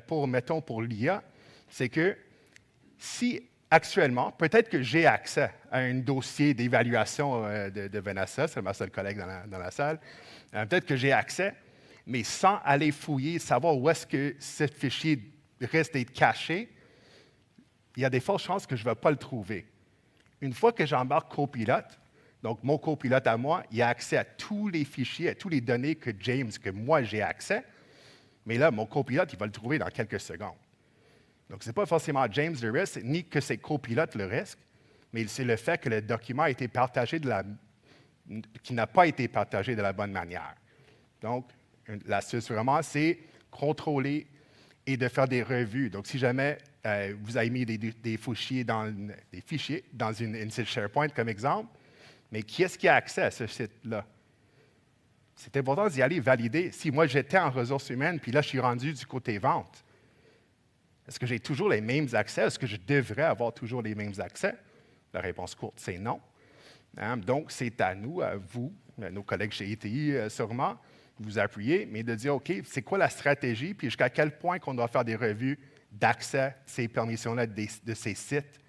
compte pour l'IA, c'est que si actuellement, peut-être que j'ai accès à un dossier d'évaluation de Vanessa, c'est ma seule collègue dans la salle, peut-être que j'ai accès, mais sans aller fouiller, savoir où est-ce que ce fichier risque d'être caché, il y a des fortes chances que je ne vais pas le trouver. Une fois que j'embarque copilote, donc mon copilote à moi, il a accès à tous les fichiers, à toutes les données que moi j'ai accès, mais là, mon copilote, il va le trouver dans quelques secondes. Donc, ce n'est pas forcément James le risque, ni que c'est copilote le risque, mais c'est le fait que le document a été partagé qui n'a pas été partagé de la bonne manière. Donc, l'astuce vraiment, c'est contrôler et de faire des revues. Donc, si jamais vous avez mis des fichiers dans une site SharePoint comme exemple, mais qui est-ce qui a accès à ce site-là? C'est important d'y aller valider. Si moi, j'étais en ressources humaines, puis là, je suis rendu du côté vente, est-ce que j'ai toujours les mêmes accès? Est-ce que je devrais avoir toujours les mêmes accès? La réponse courte, c'est non. Donc, c'est à nous, à vous, à nos collègues chez ETI sûrement, vous appuyer, mais de dire, OK, c'est quoi la stratégie, puis jusqu'à quel point qu'on doit faire des revues d'accès, ces permissions-là de ces sites.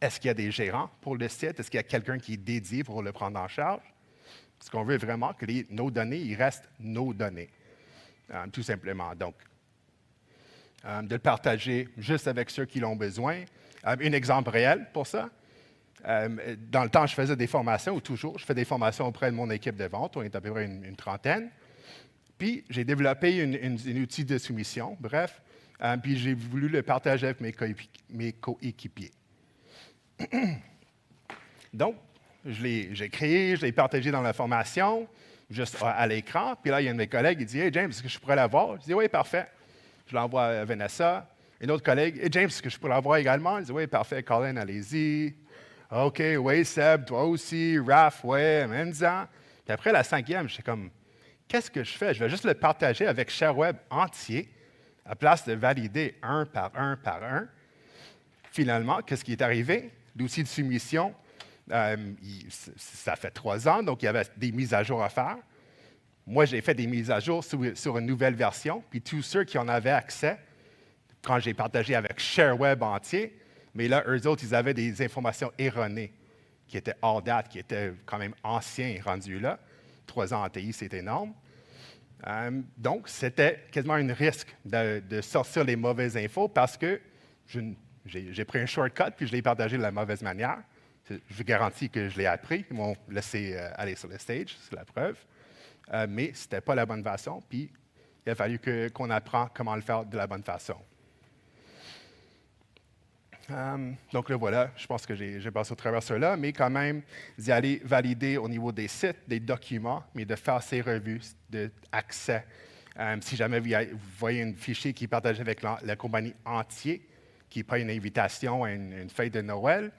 Est-ce qu'il y a des gérants pour le site? Est-ce qu'il y a quelqu'un qui est dédié pour le prendre en charge? Parce qu'on veut vraiment que nos données, ils restent nos données, tout simplement. Donc, de le partager juste avec ceux qui l'ont besoin. Un exemple réel pour ça. Dans le temps, je faisais des formations, ou toujours, je fais des formations auprès de mon équipe de vente. On est à peu près une trentaine. Puis, j'ai développé un outil de soumission, bref. Puis, j'ai voulu le partager avec mes coéquipiers. Donc, j'ai créé, je l'ai partagé dans la formation, juste à l'écran. Puis là, il y a un de mes collègues, il dit « Hey James, est-ce que je pourrais l'avoir? » Je dis « Oui, parfait. » Je l'envoie à Vanessa. Un autre collègue, « Hey James, est-ce que je pourrais l'avoir également? » Il dit « Oui, parfait. Colin, allez-y. » « OK, oui, Seb, toi aussi. Raph, oui, même-en. » Puis après la cinquième, j'étais comme « Qu'est-ce que je fais? Je vais juste le partager avec ShareWeb entier, à place de valider un par un par un. » Finalement, qu'est-ce qui est arrivé? L'outil de soumission, ça fait 3 ans, donc il y avait des mises à jour à faire. Moi, j'ai fait des mises à jour sur une nouvelle version, puis tous ceux qui en avaient accès, quand j'ai partagé avec ShareWeb entier, mais là, eux autres, ils avaient des informations erronées qui étaient hors date, qui étaient quand même anciens rendus là. 3 ans en TI, c'est énorme. Donc, c'était quasiment un risque de sortir les mauvaises infos parce que j'ai pris un shortcut puis je l'ai partagé de la mauvaise manière. Je vous garantis que je l'ai appris. Ils m'ont laissé aller sur le stage, c'est la preuve. Mais ce n'était pas la bonne façon, puis il a fallu qu'on apprenne comment le faire de la bonne façon. Donc là, voilà, je pense que j'ai passé au travers de cela, mais quand même, d'y aller valider au niveau des sites, des documents, mais de faire ces revues d'accès. Si jamais vous voyez un fichier qui est partagé avec la compagnie entière, qui n'est pas une invitation à une fête de Noël,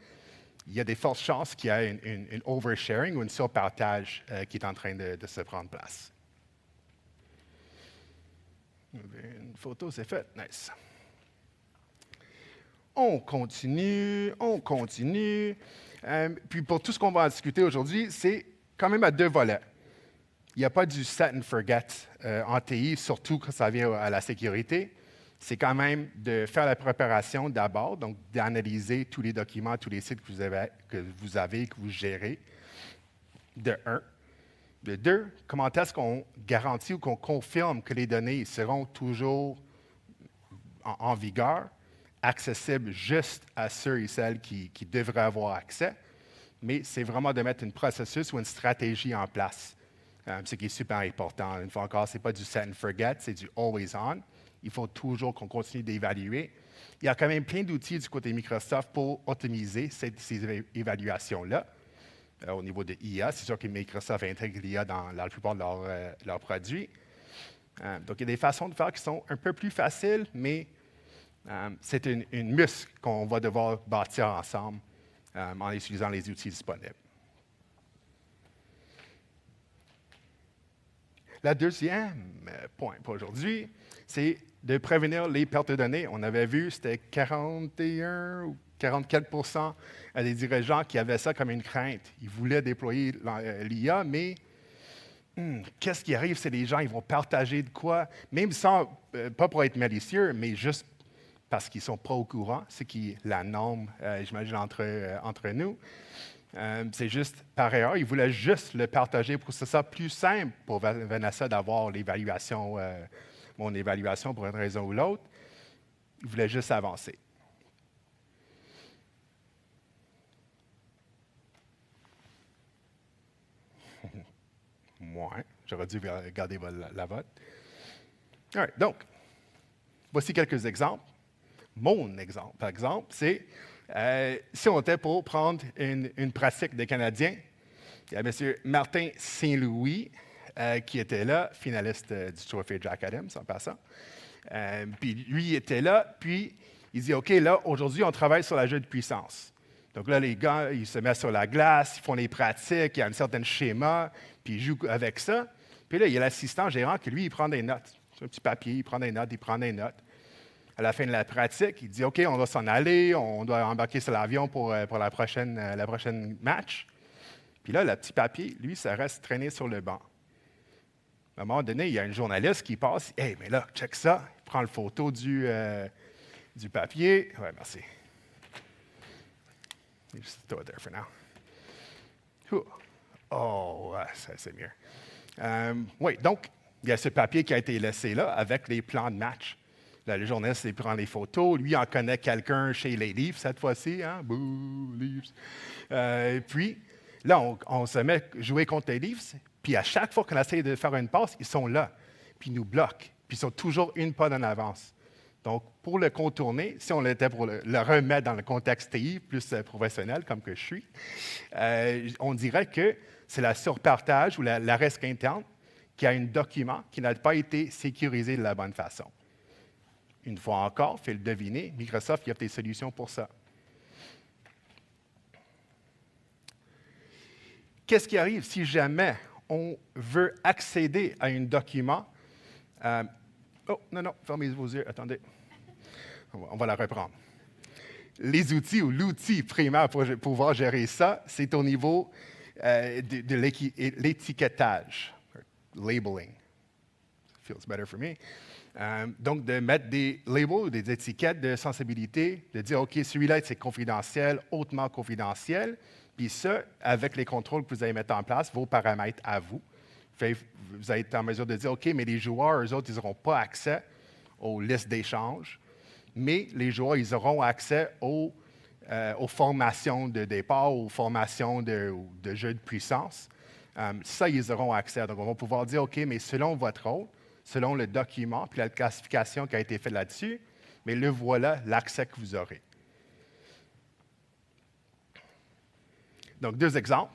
il y a des fortes chances qu'il y ait une oversharing ou un surpartage qui est en train de se prendre place. Une photo, c'est fait. Nice. On continue. Puis pour tout ce qu'on va en discuter aujourd'hui, c'est quand même à 2 volets. Il n'y a pas du set and forget en TI, surtout quand ça vient à la sécurité. C'est quand même de faire la préparation d'abord, donc d'analyser tous les documents, tous les sites que vous gérez, de 1. De 2, comment est-ce qu'on garantit ou qu'on confirme que les données seront toujours en vigueur, accessibles juste à ceux et celles qui devraient avoir accès, mais c'est vraiment de mettre un processus ou une stratégie en place, ce qui est super important. Une fois encore, ce n'est pas du set and forget, c'est du always on. Il faut toujours qu'on continue d'évaluer. Il y a quand même plein d'outils du côté Microsoft pour optimiser ces évaluations-là. Au niveau de IA, c'est sûr que Microsoft intègre l'IA dans la plupart de leurs produits. Donc, il y a des façons de faire qui sont un peu plus faciles, mais c'est une muscle qu'on va devoir bâtir ensemble en utilisant les outils disponibles. Le deuxième point pour aujourd'hui, c'est de prévenir les pertes de données. On avait vu, c'était 41 ou 44% des dirigeants qui avaient ça comme une crainte. Ils voulaient déployer l'IA, mais qu'est-ce qui arrive, c'est les gens, ils vont partager de quoi, même sans, pas pour être malicieux, mais juste parce qu'ils ne sont pas au courant, ce qui est la norme, j'imagine, entre nous. C'est juste par erreur. Ils voulaient juste le partager pour que ce soit plus simple pour Vanessa d'avoir l'évaluation, mon évaluation pour une raison ou l'autre. Ils voulaient juste avancer. Moi, j'aurais dû garder la vote. All right, donc, voici quelques exemples. Mon exemple, par exemple, c'est si on était pour prendre une pratique des Canadiens, il y a M. Martin Saint-Louis qui était là, finaliste du trophée Jack Adams en passant. Puis lui, il était là, puis il dit, OK, là, aujourd'hui, on travaille sur la jeu de puissance. Donc là, les gars, ils se mettent sur la glace, ils font les pratiques, il y a un certain schéma, puis ils jouent avec ça. Puis là, il y a l'assistant gérant qui, lui, il prend des notes. Sur un petit papier, il prend des notes, il prend des notes. À la fin de la pratique, il dit, OK, on va s'en aller, on doit embarquer sur l'avion pour la prochaine match. Puis là, le petit papier, lui, ça reste traîné sur le banc. À un moment donné, il y a un journaliste qui passe, « Hey, mais là, check ça. » Il prend le photo du papier. Oui, merci. Just throw it there for now. Oh, ça, c'est mieux. Oui, donc, il y a ce papier qui a été laissé là avec les plans de match. Là, le journaliste, il prend les photos. Lui, il en connaît quelqu'un chez les Leafs cette fois-ci. Hein? Boo, Leafs. Puis, là, on se met à jouer contre les Leafs. Puis, à chaque fois qu'on essaie de faire une passe, ils sont là. Puis, ils nous bloquent. Puis, ils sont toujours une pas en avance. Donc, pour le contourner, si on était pour le remettre dans le contexte TI, plus professionnel, comme que je suis, on dirait que c'est la surpartage ou la risque interne qui a un document qui n'a pas été sécurisé de la bonne façon. Une fois encore, fais le deviner, Microsoft il y a des solutions pour ça. Qu'est-ce qui arrive si jamais on veut accéder à un document? Oh, non, fermez vos yeux, attendez. On va la reprendre. Les outils ou l'outil primaire pour pouvoir gérer ça, c'est au niveau de l'étiquetage, labeling. Feels better for me. Donc, de mettre des labels, des étiquettes de sensibilité, de dire, OK, celui-là, c'est confidentiel, hautement confidentiel, puis ça, avec les contrôles que vous allez mettre en place, vos paramètres à vous. Vous allez être en mesure de dire, OK, mais les joueurs, eux autres, ils n'auront pas accès aux listes d'échanges, mais les joueurs, ils auront accès aux formations de départ, aux formations de jeux de puissance. Ça, ils auront accès. Donc, on va pouvoir dire, OK, mais selon votre rôle, selon le document puis la classification qui a été faite là-dessus, mais le voilà, l'accès que vous aurez. Donc, deux exemples.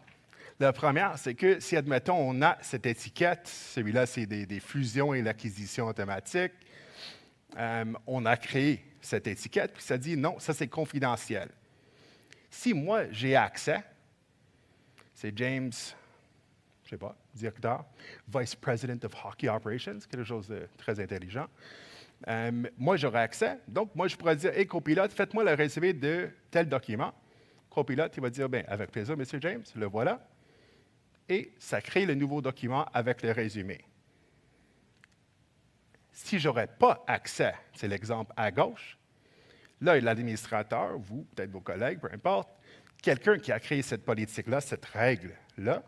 La première, c'est que si, admettons, on a cette étiquette, celui-là, c'est des fusions et l'acquisition automatique, on a créé cette étiquette, puis ça dit non, ça c'est confidentiel. Si moi, j'ai accès, c'est James, je ne sais pas, directeur, Vice President of Hockey Operations, quelque chose de très intelligent. Moi, j'aurai accès. Donc, moi, je pourrais dire, « Hey, copilote, faites-moi le résumé de tel document. » Copilote, il va dire, « Bien, avec plaisir, M. James, le voilà. » Et ça crée le nouveau document avec le résumé. Si je n'aurais pas accès, c'est l'exemple à gauche, là, l'administrateur, vous, peut-être vos collègues, peu importe, quelqu'un qui a créé cette politique-là, cette règle-là,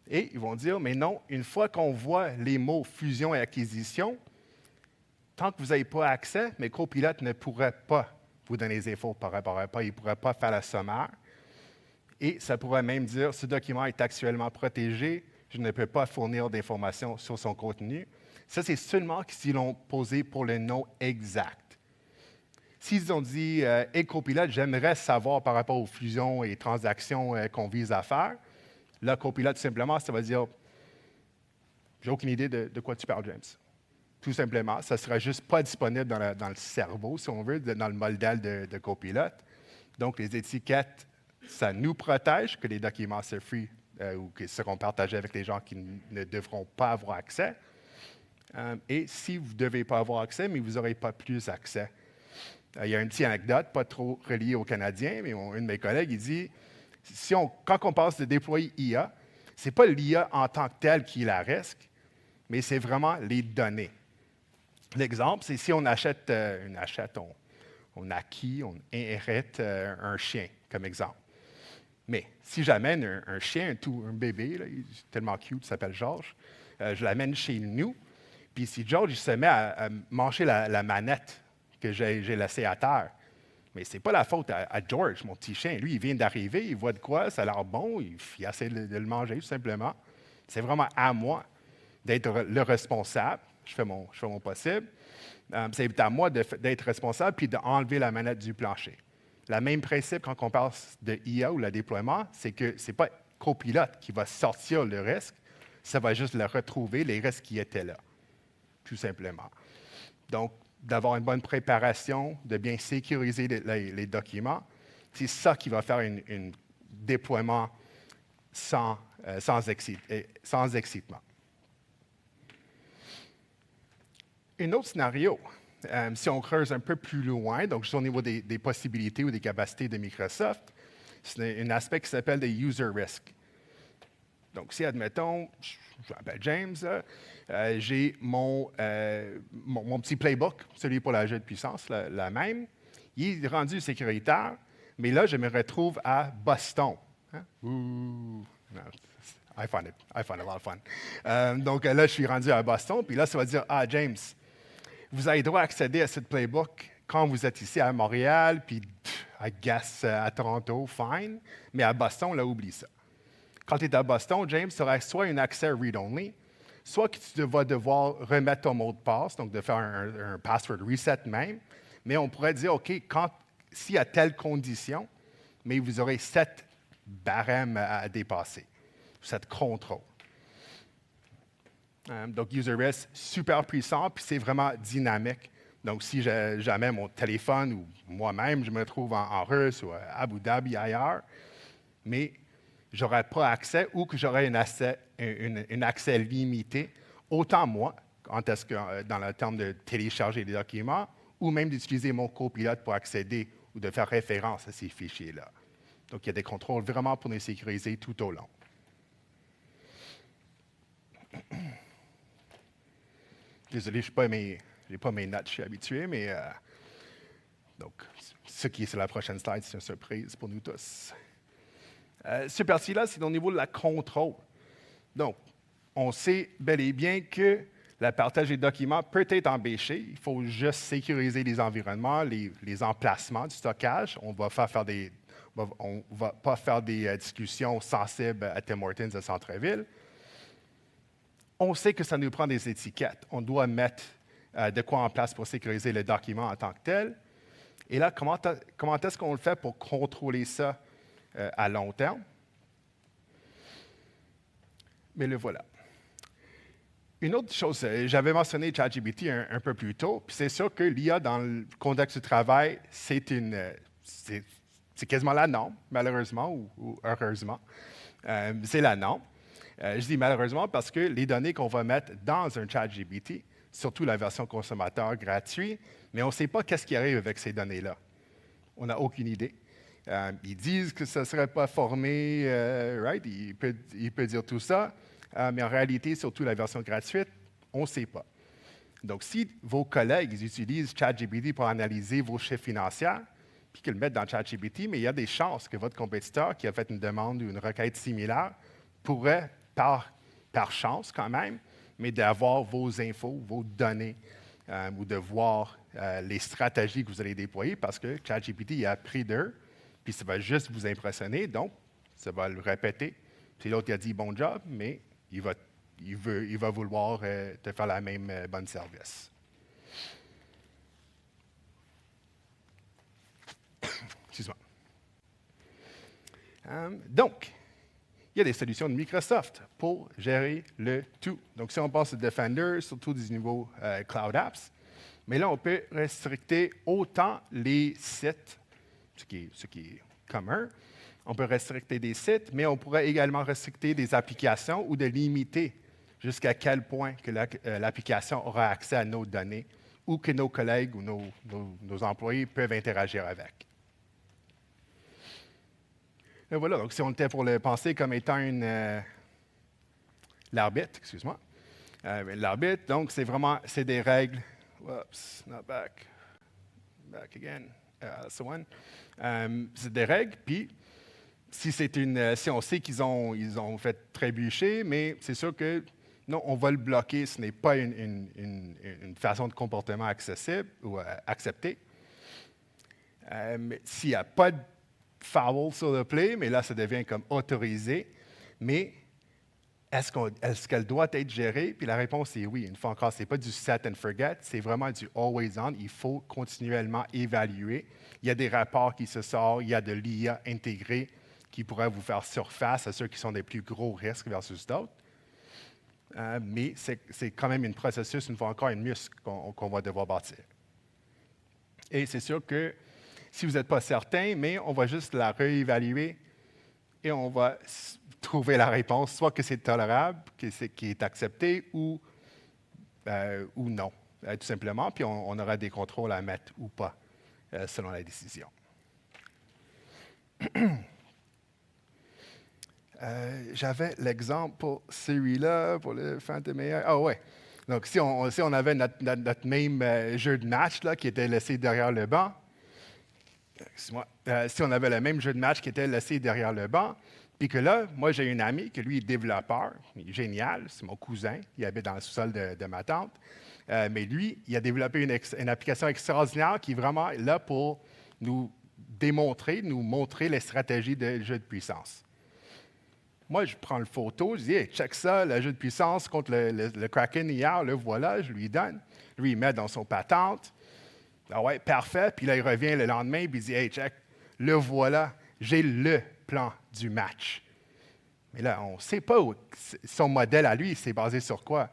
et ils vont dire, mais non, une fois qu'on voit les mots fusion et acquisition, tant que vous n'avez pas accès, mes copilotes ne pourraient pas vous donner les infos par rapport à ça, ils ne pourraient pas faire la sommaire. Et ça pourrait même dire, ce document est actuellement protégé, je ne peux pas fournir d'informations sur son contenu. Ça, c'est seulement s'ils l'ont posé pour le nom exact. S'ils ont dit « Hey, copilote, j'aimerais savoir par rapport aux fusions et transactions qu'on vise à faire », là, copilote, simplement, ça va dire « J'ai aucune idée de quoi tu parles, James. » Tout simplement, ça ne sera juste pas disponible dans le cerveau, si on veut, dans le modèle de copilote. Donc, les étiquettes, ça nous protège que les documents soient free ou qui seront partagés avec les gens qui ne devront pas avoir accès. Et si vous ne devez pas avoir accès, mais vous n'aurez pas plus accès. Il y a une petite anecdote, pas trop reliée aux Canadiens, mais un de mes collègues, il dit, quand on passe de déployer IA, Ce n'est pas l'IA en tant que telle qui est la risque, mais c'est vraiment les données. L'exemple, c'est si on achète, on acquit, on hérite un chien, comme exemple. Mais si j'amène un chien, un bébé, là, il est tellement cute, il s'appelle Georges, je l'amène chez nous, puis si George il se met à manger la manette que j'ai laissée à terre, mais ce n'est pas la faute à George, mon petit chien. Lui, il vient d'arriver, il voit de quoi, ça a l'air bon, il essaie de le manger, tout simplement. C'est vraiment à moi d'être le responsable. Je fais mon possible. C'est à moi d'être responsable puis d'enlever la manette du plancher. Le même principe quand on parle de IA ou le déploiement, c'est que ce n'est pas Copilote qui va sortir le risque, ça va juste le retrouver, les risques qui étaient là, tout simplement. Donc, d'avoir une bonne préparation, de bien sécuriser les documents, c'est ça qui va faire un déploiement sans excitement. Un autre scénario, si on creuse un peu plus loin, donc juste au niveau des possibilités ou des capacités de Microsoft, c'est un aspect qui s'appelle des user risk. Donc, si, admettons, je m'appelle James, j'ai mon petit playbook, celui pour la jeu de puissance, la même. Il est rendu sécuritaire, mais là, je me retrouve à Boston. Hein? Ouh! Non, I find it a lot of fun. Donc là, je suis rendu à Boston, puis là, ça va dire, ah, James, vous avez droit à accéder à cette playbook quand vous êtes ici à Montréal, puis I guess à Toronto, fine, mais à Boston, là, oublie ça. Quand tu es à Boston, James, tu auras soit un accès read-only, soit que tu vas devoir remettre ton mot de passe, donc de faire un password reset même, mais on pourrait dire, OK, s'il y a telle condition, mais vous aurez 7 barèmes à dépasser, 7 contrôles. Donc, UserRisk, super puissant, puis c'est vraiment dynamique. Donc, si jamais mon téléphone ou moi-même, je me trouve en Russe ou à Abu Dhabi, ailleurs, mais je n'aurai pas accès ou que j'aurai un accès limité, autant moi, dans le terme de télécharger des documents, ou même d'utiliser mon copilote pour accéder ou de faire référence à ces fichiers-là. Donc, il y a des contrôles vraiment pour les sécuriser tout au long. Désolé, je n'ai pas mes notes, je suis habitué, mais donc, ce qui est sur la prochaine slide, c'est une surprise pour nous tous. Ce parti-là, c'est au niveau de la contrôle. Donc, on sait bel et bien que le partage des documents peut être empêché. Il faut juste sécuriser les environnements, les emplacements du stockage. On ne va pas faire des discussions sensibles à Tim Hortons de Centre-Ville. On sait que ça nous prend des étiquettes. On doit mettre de quoi en place pour sécuriser le document en tant que tel. Et là, comment est-ce qu'on le fait pour contrôler ça à long terme? Mais le voilà. Une autre chose, j'avais mentionné ChatGPT un peu plus tôt, puis c'est sûr que l'IA dans le contexte du travail, c'est quasiment la norme, malheureusement ou heureusement. C'est la norme. Je dis malheureusement parce que les données qu'on va mettre dans un ChatGPT, surtout la version consommateur gratuite, mais on ne sait pas qu'est-ce qui arrive avec ces données-là. On n'a aucune idée. Ils disent que ça ne serait pas formé, right? Il peut dire tout ça, mais en réalité, surtout la version gratuite, on ne sait pas. Donc, si vos collègues utilisent ChatGPT pour analyser vos chiffres financiers, puis qu'ils le mettent dans ChatGPT, mais il y a des chances que votre compétiteur qui a fait une demande ou une requête similaire pourrait, par chance quand même, mais d'avoir vos infos, vos données, ou de voir les stratégies que vous allez déployer, parce que ChatGPT a appris d'eux, puis ça va juste vous impressionner, donc ça va le répéter. Puis l'autre, il a dit « bon job », mais il va vouloir te faire la même bonne service. Excuse-moi. Donc, il y a des solutions de Microsoft pour gérer le tout. Donc, si on passe au Defender, surtout du niveau Cloud Apps, mais là, on peut restricter autant les sites, ce qui est commun. On peut restricter des sites, mais on pourrait également restricter des applications ou de limiter jusqu'à quel point que l'application aura accès à nos données ou que nos collègues ou nos employés peuvent interagir avec. Et voilà, donc si on était pour le penser comme étant une l'arbitre, excuse-moi. L'arbitre, donc, c'est des règles. Whoops, not back. Back again. That's the one. C'est des règles, puis si on sait qu'ils ont fait trébucher, mais c'est sûr que non, on va le bloquer. Ce n'est pas une façon de comportement accessible ou acceptée. S'il n'y a pas de foul sur le play, mais là, ça devient comme autorisé. Mais est-ce qu'elle doit être gérée? Puis la réponse est oui. Une fois encore, ce n'est pas du set and forget, c'est vraiment du always on. Il faut continuellement évaluer. Il y a des rapports qui se sortent, il y a de l'IA intégrée qui pourrait vous faire surface à ceux qui sont des plus gros risques versus d'autres. Mais c'est quand même un processus, une fois encore, un muscle qu'on va devoir bâtir. Et c'est sûr que si vous n'êtes pas certain, mais on va juste la réévaluer et on va trouver la réponse, soit que c'est tolérable, qui est accepté, ou non, tout simplement. Puis on aura des contrôles à mettre ou pas, selon la décision. J'avais l'exemple pour celui-là, pour le Phantom AI. Ah ouais. Donc, si on avait notre même jeu de match là, qui était laissé derrière le banc, excuse-moi, si on avait le même jeu de match qui était laissé derrière le banc, puis que là, moi, j'ai un ami qui, lui, est développeur, il est génial, c'est mon cousin, il habite dans le sous-sol de ma tante, mais lui, il a développé une application extraordinaire qui est vraiment là pour nous montrer les stratégies de jeu de puissance. Moi, je prends le photo, je dis, hey, check ça, le jeu de puissance contre le Kraken hier, le voilà, je lui donne. Lui, il met dans son patente. Ah ouais, parfait. Puis là, il revient le lendemain, puis il dit, hey, check, le voilà, j'ai le plan du match. Mais là, on ne sait pas où son modèle à lui, c'est basé sur quoi.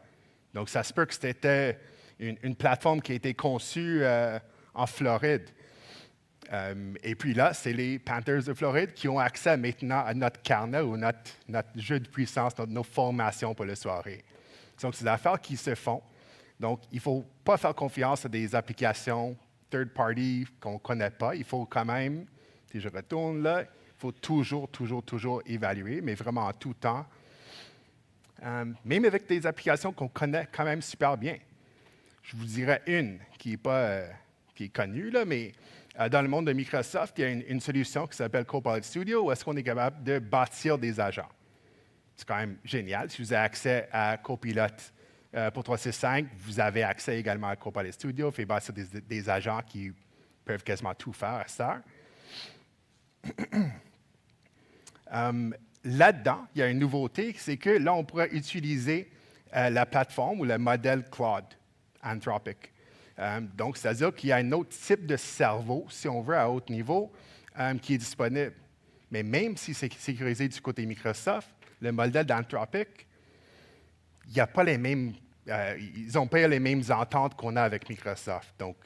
Donc, ça se peut que c'était une plateforme qui a été conçue en Floride. Et puis là, c'est les Panthers de Floride qui ont accès maintenant à notre carnet ou notre jeu de puissance, nos formations pour la soirée. Donc, c'est des affaires qui se font. Donc, il ne faut pas faire confiance à des applications third-party qu'on ne connaît pas. Il faut quand même, si je retourne là, il faut toujours évaluer, mais vraiment en tout temps. Même avec des applications qu'on connaît quand même super bien. Je vous dirais une qui est connue, là, mais dans le monde de Microsoft, il y a une solution qui s'appelle Copilot Studio où est-ce qu'on est capable de bâtir des agents. C'est quand même génial. Si vous avez accès à Copilot pour 365, vous avez accès également à Copilot Studio, fait bâtir des agents qui peuvent quasiment tout faire à ça. Là-dedans, il y a une nouveauté, c'est que là, on pourrait utiliser la plateforme ou le modèle Claude, Anthropic. Donc, c'est-à-dire qu'il y a un autre type de cerveau, si on veut, à haut niveau, qui est disponible. Mais même si c'est sécurisé du côté Microsoft, le modèle d'Anthropic, il n'y a pas les mêmes, ils n'ont pas les mêmes ententes qu'on a avec Microsoft. Donc,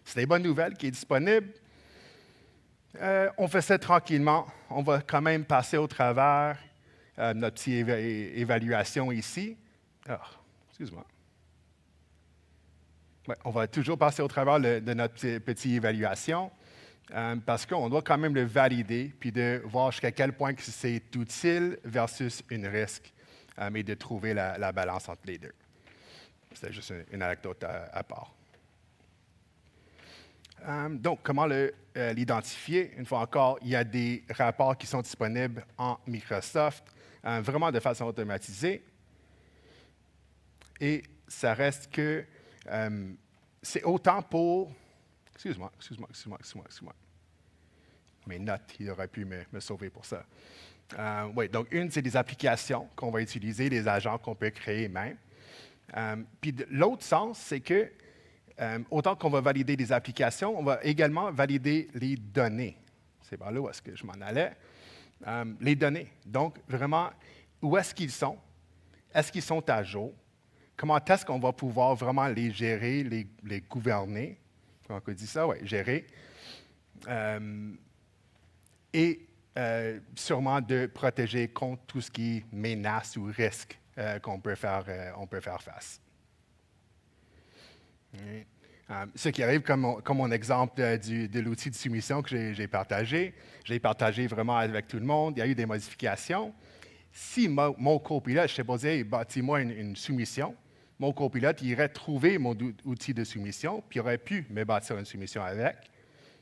c'est des bonnes nouvelles qui est disponible. On fait ça tranquillement. On va quand même passer au travers notre petite évaluation ici. Ah, excuse-moi. Ouais, on va toujours passer au travers de notre petite évaluation parce qu'on doit quand même le valider puis de voir jusqu'à quel point c'est utile versus un risque et de trouver la balance entre les deux. C'est juste une anecdote à part. Donc, comment l'identifier? Une fois encore, il y a des rapports qui sont disponibles en Microsoft, vraiment de façon automatisée. Et ça reste que c'est autant pour... Excuse-moi. Mes notes, il aurait pu me sauver pour ça. Oui, donc une, c'est des applications qu'on va utiliser, des agents qu'on peut créer même. Puis l'autre sens, c'est que autant qu'on va valider des applications, on va également valider les données. C'est par là où est-ce que je m'en allais. Les données. Donc, vraiment, où est-ce qu'ils sont? Est-ce qu'ils sont à jour? Comment est-ce qu'on va pouvoir vraiment les gérer, les gouverner? Comment on dit ça? Oui, gérer. Et sûrement de protéger contre tout ce qui est menace ou risque qu'on peut faire face. Ce qui arrive comme mon exemple de l'outil de soumission que j'ai partagé vraiment avec tout le monde. Il y a eu des modifications. Si mon copilote, je t'ai posé, hey, bâtis-moi une soumission, mon copilote irait trouver mon outil de soumission, puis il aurait pu me bâtir une soumission avec.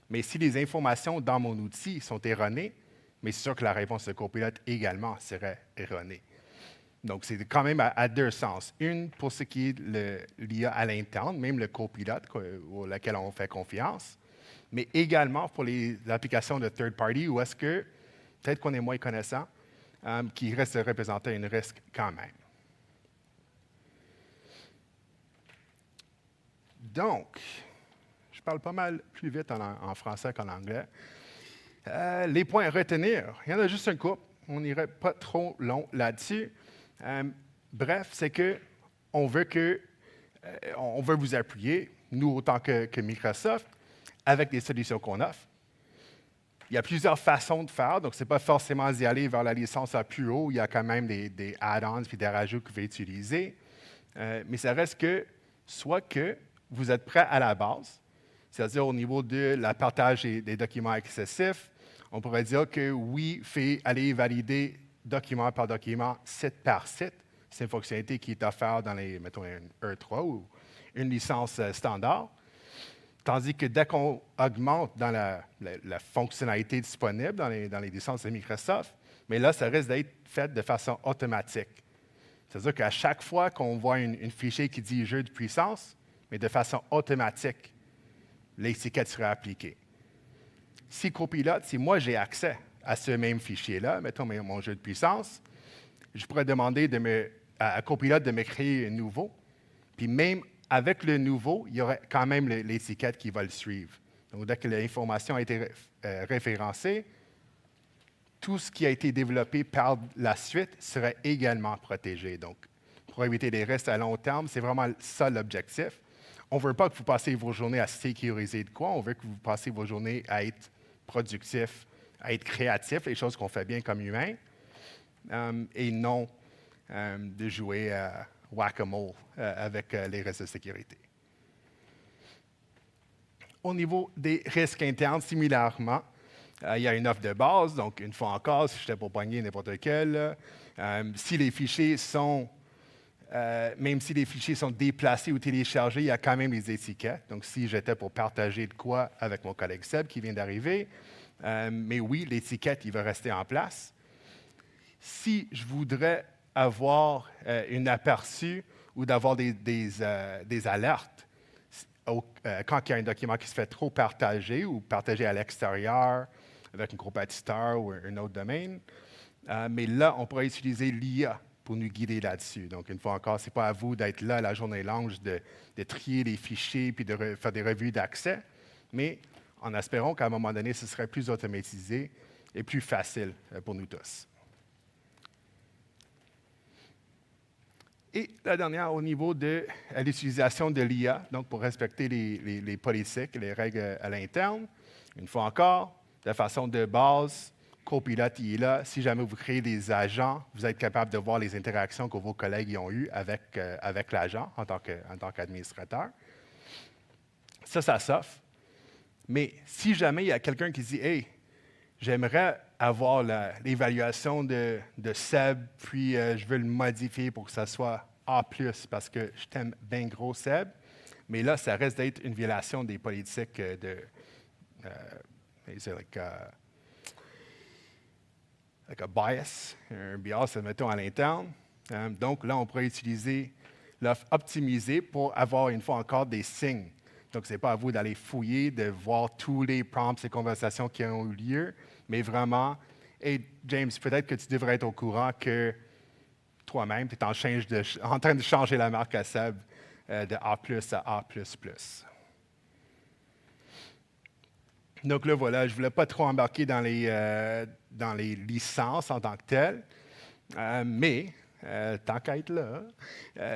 Mais si les informations dans mon outil sont erronées, mais c'est sûr que la réponse de copilote également serait erronée. Donc, c'est quand même à deux sens. Une, pour ce qui est de l'IA à l'interne, même le copilote auquel on fait confiance, mais également pour les applications de third party, où est-ce que, peut-être qu'on est moins connaissant, qui reste de représenter un risque quand même. Donc, je parle pas mal plus vite en français qu'en anglais. Les points à retenir, il y en a juste un couple. On n'irait pas trop long là-dessus. Bref, c'est que on veut vous appuyer, nous autant que Microsoft, avec des solutions qu'on offre. Il y a plusieurs façons de faire, donc ce n'est pas forcément d'y aller vers la licence à plus haut. Il y a quand même des add-ons et des rajouts que vous pouvez utiliser. Mais ça reste que, soit que vous êtes prêt à la base, c'est-à-dire au niveau de la partage des documents excessifs, on pourrait dire que oui, allez valider document par document, site par site. C'est une fonctionnalité qui est offerte dans mettons, un E3 ou une licence standard. Tandis que dès qu'on augmente dans la fonctionnalité disponible dans les licences de Microsoft, mais là, ça risque d'être fait de façon automatique. C'est-à-dire qu'à chaque fois qu'on voit une fichier qui dit jeu de puissance, mais de façon automatique, l'étiquette sera appliquée. Si Copilote, si moi j'ai accès à ce même fichier-là, mettons mon jeu de puissance, je pourrais demander à Copilote de me créer un nouveau, puis même avec le nouveau, il y aurait quand même l'étiquette qui va le suivre. Donc, dès que l'information a été référencée, tout ce qui a été développé par la suite serait également protégé. Donc, pour éviter des risques à long terme, c'est vraiment ça l'objectif. On ne veut pas que vous passiez vos journées à sécuriser de quoi, on veut que vous passiez vos journées à être productif, à être créatif, les choses qu'on fait bien comme humains, et non de jouer à whack-a-mole avec les risques de sécurité. Au niveau des risques internes, similairement, il y a une offre de base, donc une fois encore, si je n'étais pas pogné n'importe quel, si les fichiers sont, même si les fichiers sont déplacés ou téléchargés, il y a quand même les étiquettes. Donc, si j'étais pour partager de quoi avec mon collègue Seb qui vient d'arriver, mais oui, l'étiquette, il va rester en place. Si je voudrais avoir un aperçu ou d'avoir des alertes quand il y a un document qui se fait trop partager ou partagé à l'extérieur avec un compétiteur ou un autre domaine. Mais là, on pourrait utiliser l'IA pour nous guider là-dessus. Donc, une fois encore, ce n'est pas à vous d'être là la journée longue, de trier les fichiers puis de faire des revues d'accès, mais en espérant qu'à un moment donné, ce serait plus automatisé et plus facile pour nous tous. Et la dernière, au niveau de l'utilisation de l'IA, donc pour respecter les politiques, les règles à l'interne, une fois encore, de façon de base, Copilote est là. Si jamais vous créez des agents, vous êtes capable de voir les interactions que vos collègues ont eues avec l'agent en tant qu'administrateur. Ça s'offre. Mais si jamais il y a quelqu'un qui dit « Hey, j'aimerais avoir l'évaluation de Seb, puis je veux le modifier pour que ça soit A+, parce que je t'aime bien gros, Seb. » Mais là, ça reste d'être une violation des politiques un bias, mettons, à l'interne. Donc là, on pourrait utiliser l'offre optimisée pour avoir, une fois encore, des signes. Donc, ce n'est pas à vous d'aller fouiller, de voir tous les prompts et conversations qui ont eu lieu, mais vraiment, hey, James, peut-être que tu devrais être au courant que toi-même, tu es en train de changer la marque à Seb de A+, à A++. Donc là, voilà, je ne voulais pas trop embarquer dans les licences en tant que telles, mais tant qu'à être là,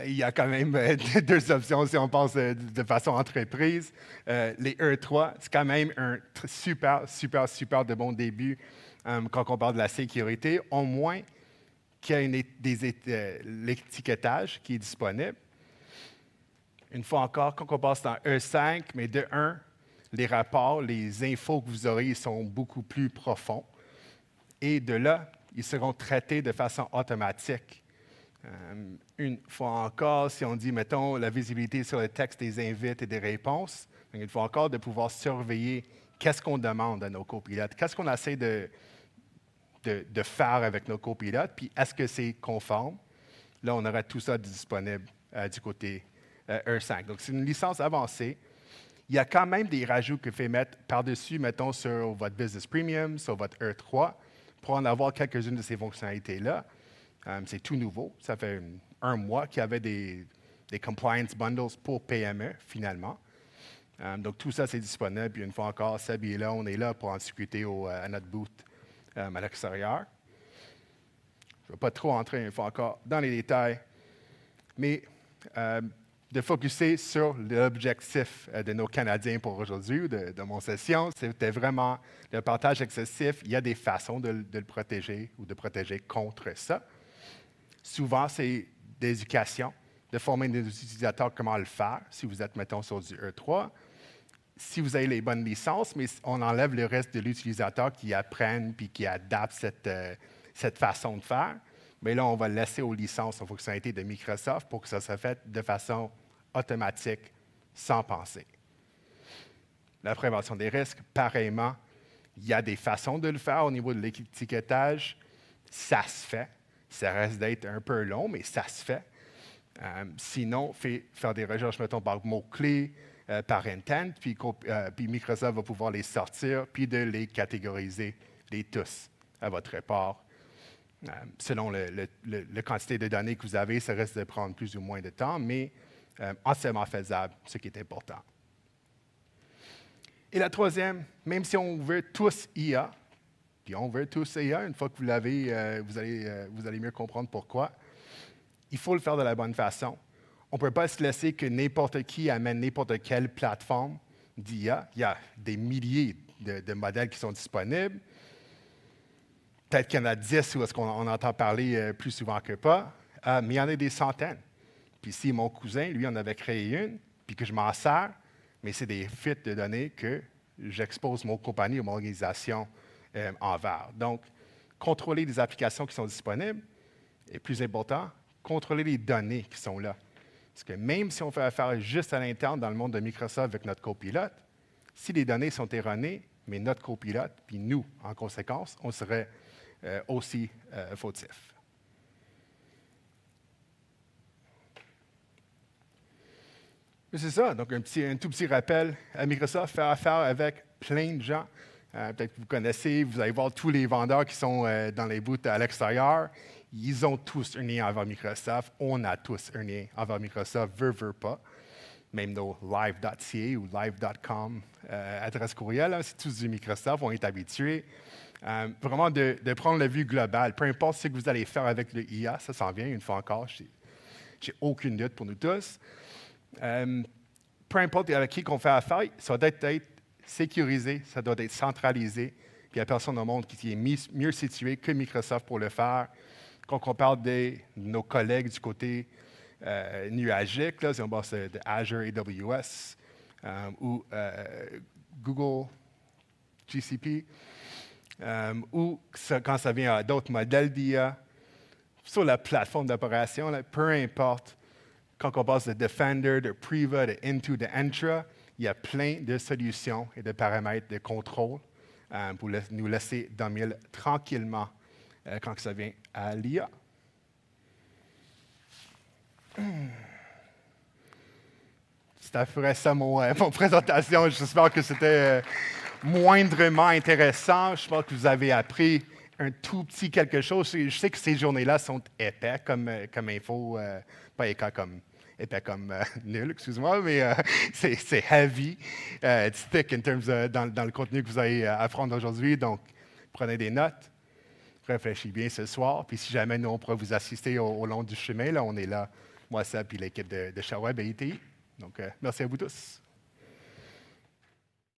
il y a quand même deux options si on pense de façon entreprise. Les E3, c'est quand même un super de bon début quand on parle de la sécurité, au moins qu'il y ait l'étiquetage qui est disponible. Une fois encore, quand on passe dans E5, mais de 1, les rapports, les infos que vous aurez sont beaucoup plus profonds. Et de là, ils seront traités de façon automatique. Une fois encore, si on dit, mettons, la visibilité sur le texte des invites et des réponses, une fois encore, de pouvoir surveiller qu'est-ce qu'on demande à nos copilotes, qu'est-ce qu'on essaie de faire avec nos copilotes, puis est-ce que c'est conforme? Là, on aura tout ça disponible du côté E5. Donc, c'est une licence avancée. Il y a quand même des rajouts que fait mettre par-dessus, mettons, sur votre Business Premium, sur votre E3, pour en avoir quelques-unes de ces fonctionnalités-là. C'est tout nouveau. Ça fait un mois qu'il y avait des compliance bundles pour PME, finalement. Donc, tout ça, c'est disponible. Puis, une fois encore, Seb est là. On est là pour en discuter à notre booth à l'extérieur. Je ne vais pas trop entrer, une fois encore, dans les détails, mais de focuser sur l'objectif de nos Canadiens pour aujourd'hui, ou de mon session, c'était vraiment le partage excessif. Il y a des façons de le protéger ou de protéger contre ça. Souvent, c'est d'éducation, de former des utilisateurs comment le faire, si vous êtes, mettons, sur du E3. Si vous avez les bonnes licences, mais on enlève le reste de l'utilisateur qui apprennent puis qui adaptent cette façon de faire. Mais là, on va laisser aux licences, aux fonctionnalités de Microsoft pour que ça soit fait de façon automatique, sans penser. La prévention des risques, pareillement, il y a des façons de le faire au niveau de l'étiquetage. Ça se fait. Ça reste d'être un peu long, mais ça se fait. Sinon, faire des recherches, mettons, par mots-clés, par intent, puis Microsoft va pouvoir les sortir, puis de les catégoriser, les tous, à votre rapport. Selon la quantité de données que vous avez, ça risque de prendre plus ou moins de temps, mais entièrement faisable, ce qui est important. Et la troisième, même si on veut tous IA, puis on veut tous IA, une fois que vous l'avez, vous allez mieux comprendre pourquoi, il faut le faire de la bonne façon. On ne peut pas se laisser que n'importe qui amène n'importe quelle plateforme d'IA. Il y a des milliers de modèles qui sont disponibles. Peut-être qu'il y en a 10 où est-ce qu'on entend parler plus souvent que pas, mais il y en a des centaines. Puis si mon cousin, lui, en avait créé une, puis que je m'en sers, mais c'est des fuites de données que j'expose mon compagnie ou mon organisation envers. Donc, contrôler les applications qui sont disponibles et plus important, contrôler les données qui sont là. Parce que même si on fait affaire juste à l'interne dans le monde de Microsoft avec notre copilote, si les données sont erronées, mais notre copilote, puis nous, en conséquence, on serait aussi fautif. C'est ça, donc un tout petit rappel. Microsoft fait affaire avec plein de gens. Peut-être que vous connaissez, vous allez voir tous les vendeurs qui sont dans les booths à l'extérieur. Ils ont tous un lien envers Microsoft. On a tous un lien envers Microsoft, veut pas. Même nos live.ca ou live.com adresse courriel, hein, c'est tous du Microsoft, on est habitués. Vraiment de prendre la vue globale. Peu importe ce que vous allez faire avec le IA, ça s'en vient une fois encore. J'ai aucune doute pour nous tous. Peu importe avec qui qu'on fait affaire, ça doit être sécurisé, ça doit être centralisé. Puis il n'y a personne au monde qui est mieux situé que Microsoft pour le faire. Quand on parle de nos collègues du côté nuagique, là, si on passe de Azure AWS ou Google GCP, ou quand ça vient à d'autres modèles d'IA, sur la plateforme d'opération, peu importe, quand on passe de Defender, de Priva, de Into, de Entra, il y a plein de solutions et de paramètres de contrôle pour nous laisser dormir tranquillement quand ça vient à l'IA. C'était à peu près ça mon présentation. J'espère que c'était moindrement intéressant. Je pense que vous avez appris un tout petit quelque chose. Je sais que ces journées-là sont épais comme info, pas épais comme nul, excuse-moi, mais c'est heavy. It's thick in terms dans le contenu que vous allez apprendre aujourd'hui. Donc, prenez des notes, réfléchissez bien ce soir. Puis si jamais nous, on pourra vous assister au long du chemin, là, on est là, moi, ça, puis l'équipe de Charweb et ITI. Donc, merci à vous tous.